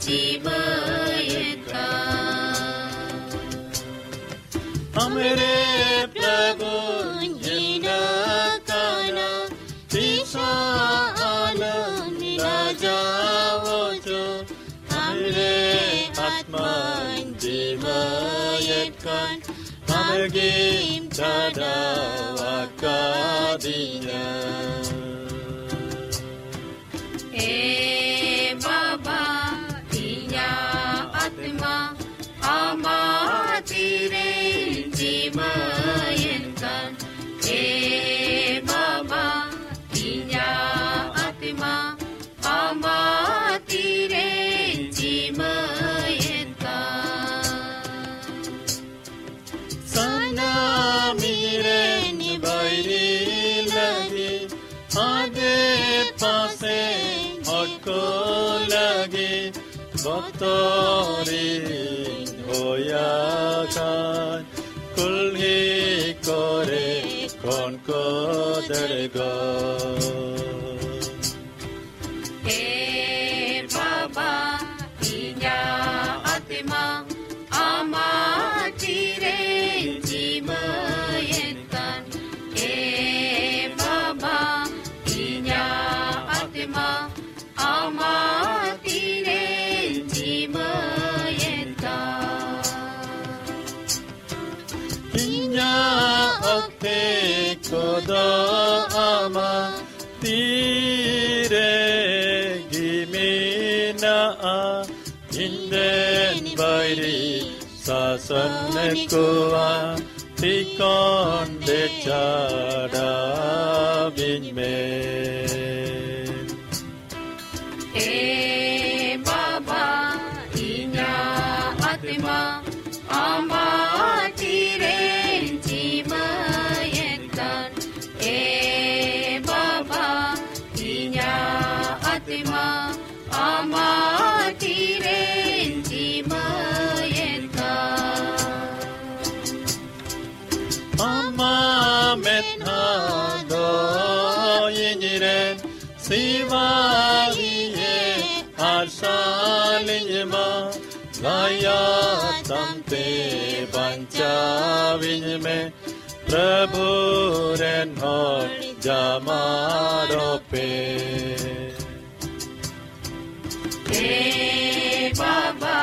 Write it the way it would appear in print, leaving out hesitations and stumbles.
जीवयका हमरे प्रभु जिनकाना ईसा आनंद जाओ जो हमरे आत्मा जीवयkan Amagim tada wakadinya Baba Dinya Atma Amatire Jimayankan Baba Dinya Atma Amatire पासे हटको लगे बतौरी होया kan kulhi kore kon ko dergo Baba Dinya Atma Amatire Jimayankan Baba Dinya Atma Amatire Jimayankan Dinya okte kodo amatire gimina inden bairi sasan kuwa tikon de chada binme Baba Dinya Atma Amatire Jimayankan Baba Dinya Atma Amatire Jimayankan Ama metha do yinyiren Sivaliye arsalinjma Gaya tamte bancha vinjme Prabhu ren hor jamarope Baba